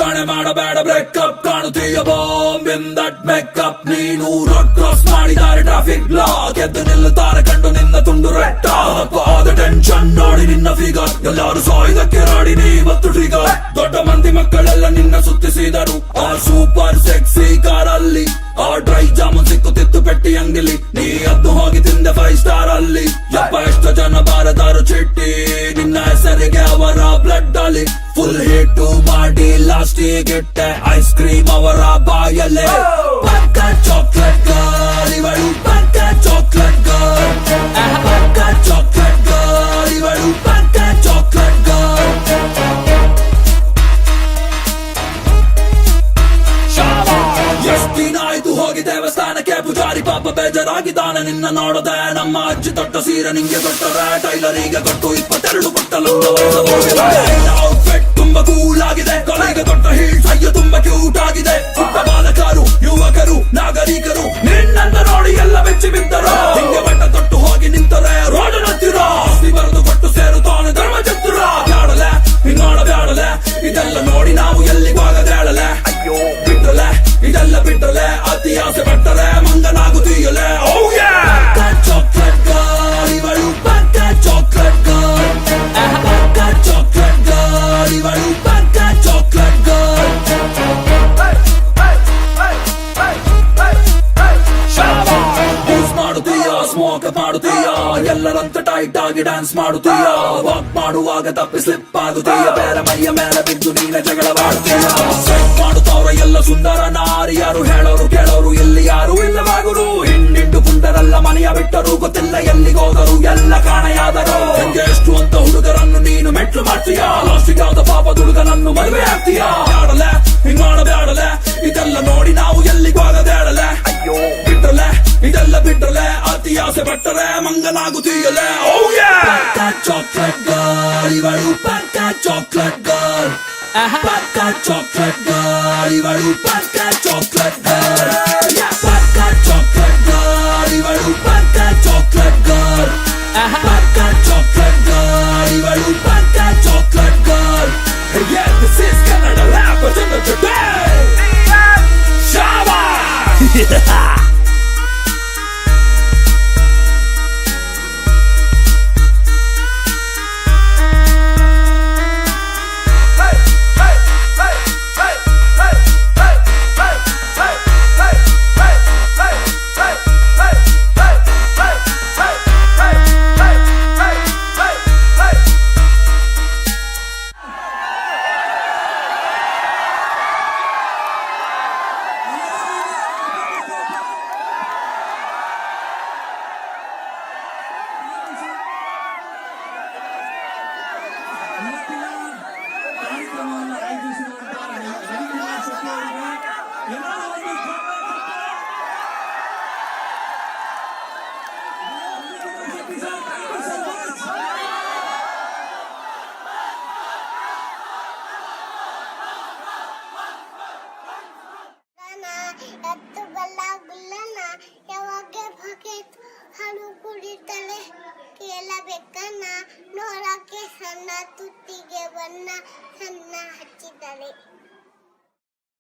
ಜಾಣೆ ಮಾಡಬೇಡ ಬ್ರೇಕಪ್, ಕಾಣುತ್ತೀಯ ಬಾಂಬ್ ಇನ್ ದಟ್ ಮೇಕಪ್. ನೀನು ರೋಡ್ ಕ್ರಾಸ್ ಮಾಡಿದ್ದಾರೆ ಟ್ರಾಫಿಕ್ ಬ್ಲಾಕ್, ಎದ್ದು ನಿಲ್ಲುತ್ತಾರೆ ಕಂಡು ನಿನ್ನ ತುಂಡು ರೆಟ್ಟ. ಆದ ಟೆನ್ಷನ್ ನೋಡಿ ನಿನ್ನ ಫಿಗರ್, ಎಲ್ಲರೂ ಸಾಯುವುದಕ್ಕೆ ರಾಡಿ ನೀ ಮತ್ತು ಟ್ರಿಗರ್. ದೊಡ್ಡ ಮಂದಿ ಮಕ್ಕಳೆಲ್ಲ ನಿನ್ನ ಸುತ್ತಿಸಿದರು ಆ ಸೂಪರ್ ಸೆಕ್ಸಿ ಕಾರಲ್ಲಿ. ಆ ಡ್ರೈ ಜಾಮೂನ್ ಸಿಕ್ಕುತ್ತಿತ್ತು ಪೆಟ್ಟಿ ಅಂಗಡಿಲಿ, ನೀ ಅದ್ದು ಹೋಗಿ ತಿಂದೆ 5 ಸ್ಟಾರ್ ಅಲ್ಲಿ. ಯಪ್ಪ ಎಷ್ಟು ಜನ ಬಾರದಾರು ಚಿಟ್ಟಿ ನಿನ್ನ ಹೆಸರಿಗೆ ಅವರ ಬ್ಲಡ್ ಅಲ್ಲಿ. ಫುಲ್ ಹಿಟ್ಟು ಮಾಡಿ ಲಾಸ್ಟಿಗಿಟ್ಟೆ ಐಸ್ ಕ್ರೀಮ್ ಅವರ ಬಾಯಲ್ಲೇ. ಪಕ್ಕ ಚಾಕ್ಲೇಟ್ ಗರ್ಲ್ ಇವಳು, ಪಕ್ಕ ಚಾಕ್ಲೇಟ್ ಗರ್ಲ್, ಪಕ್ಕ ಚಾಕ್ಲೇಟ್ ಗರ್ಲ್ ಇವಳು, ಪಕ್ಕ ಚಾಕ್ಲೇಟ್ ಗರ್ಲ್. ಎಷ್ಟಿನ ಆಯ್ತು ಹೋಗಿ ದೇವಸ್ಥಾನಕ್ಕೆ, ಪೂಜಾರಿ ಪಾಪ ಬೇಜಾರಾಗಿದ್ದಾನೆ ನಿನ್ನ ನೋಡದೆ. ನಮ್ಮ ಅಜ್ಜಿ ತೊಟ್ಟ ಸೀರೆ ನಿಂಗೆ ಕೊಟ್ಟರೆ, ಟೈಲರಿಗೆ ಕೊಟ್ಟು 22 ಔಟ್ಫಿಟ್ ತುಂಬಾ ಕೂಲ್ ಆಗಿದೆ. ಕೊನೆಗೆ ಕೊಟ್ಟ ಹೀಲ್ಸ್ ಅಯ್ಯೋ ತುಂಬಾ ಕ್ಯೂಟ್ ಆಗಿದೆ. ಪುಟ್ಟ ಬಾಲಕರು ಯುವಕರು ನಾಗರಿಕರು ನಿನ್ನನ್ನ ನೋಡಿ ಎಲ್ಲ ಬೆಚ್ಚಿ ಬಿದ್ದರು. ಹಿಂಗೆ ಬಟ್ಟ ತೊಟ್ಟು ಹೋಗಿ ನಿಂತರೆ ರೋಡ್ ಹತ್ತಿರ ಆಸ್ತಿ ಬರೆದು ಕೊಟ್ಟು ಸೇರುತ್ತಾನೆ ಧರ್ಮ ಚತುರ. ಬ್ಯಾಡಲೆ ಹಿಂಗಾಡ ಬ್ಯಾಡಲೆ, ಇದೆಲ್ಲ ನೋಡಿ ನಾವು ಎಲ್ಲಿಗಾಗದೇಳಲೆ. ಅಯ್ಯೋ ಬಿಟ್ರಲೆ ಇದೆಲ್ಲ ಬಿಟ್ರಲೆ, ಅತಿ ಆಸೆ ಪಟ್ಟರೆ ಮಂಗನಾಗುತ್ತೀಯಲೆ. ಪಕ್ಕ ಚಾಕ್ಲೇಟ್ ಗರ್ಲ್ ಇವಳು, ಪಕ್ಕ ಚಾಕ್ಲೇಟ್ ಗರ್ಲ್, ಪಕ್ಕ ಚಾಕ್ಲೇಟ್ ಗರ್ಲ್ ಇವಳು, ಪಕ್ಕ ಚಾಕ್ಲೇಟ್ ಗರ್ಲ್. ಯೂಸ್ ಮಾಡುತ್ತೀಯ, ಸ್ಮೋಕ್ ಮಾಡುತ್ತೀಯ, ಎಲ್ಲರಂತ ಟೈಟ್ ಆಗಿ ಡ್ಯಾನ್ಸ್ ಮಾಡುತ್ತೀಯ. ವಾಕ್ ಮಾಡುವಾಗ ತಪ್ಪಿ ಸ್ಲಿಪ್ ಆಗುತ್ತೀಯ, ಬೇರೆ ಮೈಯ ಮೇಲೆ ಬಿದ್ದು ನೀನೆ ಜಗಳವಾಡುತ್ತೀಯ. ಸೆಟ್ ಮಾಡುತ್ತವ್ರ ಎಲ್ಲ ಸುಂದರ ನಾರಿಯರು, ಹೇಳೋರು ಕೇಳೋರು ಇಲ್ಲಿ ಯಾರು ಇಲ್ಲವಾಗುರು. ಹಿಂಡಿಂಡು ಪುಂಡರೆಲ್ಲ ಮನೆಯ ಬಿಟ್ಟರು, ಗೊತ್ತಿಲ್ಲ ಎಲ್ಲಿಗೋದರು ಎಲ್ಲ ಕಾಣೆಯಾದರು. ಹೆಂಗೆ ಎಷ್ಟು ಅಂತ ಹುಡುಗರನ್ನು ನೀನು ಮೆಟ್ಲು ಮಾಡ್ತೀಯ, ಲಾಸ್ಟಿಗೆ ಯಾವ್ದ ಪಾಪ ಹುಡುಗನನ್ನು ಮದುವೆ ಆಗ್ತೀಯ. ಬ್ಯಾಡಲೆ ಹಿಂಗ್ ಮಾಡಬ್ಯಾಡಲೆ, ಇದೆಲ್ಲ ನೋಡಿ ನಾವು ಎಲ್ಲಿಗೋಗದೇಳಲೆ. ಅಯ್ಯೋ ಬಿಟ್ರಲೆ ಇದೆಲ್ಲ ಬಿಟ್ರಲೆ, ಅತಿ ಆಸೆ ಪಟ್ಟರೆ ಮಂಗನಾಗುತ್ತೀಯಲೆ. ಪಕ್ಕ ಚಾಕ್ಲೇಟ್ ಗರ್ಲ್ ಇವಳು, ಪಕ್ಕ ಚಾಕ್ಲೇಟ್ ಗರ್ಲ್, ಪಕ್ಕ ಚಾಕ್ಲೇಟ್ ಗರ್ಲ್ ಇವಳು, ಪಕ್ಕ ಚಾಕ್ಲೇಟ್ ಗರ್ಲ್, ಪಕ್ಕ ಚಾಕ್ಲೇಟ್ ಗರ್ಲ್ ಇವಳು, ಪಕ್ಕ ಚಾಕ್ಲೇಟ್ ಗರ್ಲ್, ಪಕ್ಕ ಚಾಕ್ಲೇಟ್ ಗರ್ಲ್ ಇವಳು, ಪಕ್ಕ chocolate girl. Yeah, this is Canada Rappers in the today. Shaba! ಹಾಲು ಕುಡಿತಾಳೆ ಕೇಳಬೇಕನ್ನ, ನೋಡಕ್ಕೆ ಸಣ್ಣ ತುತ್ತಿಗೆ ಬಣ್ಣ ಸಣ್ಣ ಹಚ್ಚಿದ್ದಾಳೆ.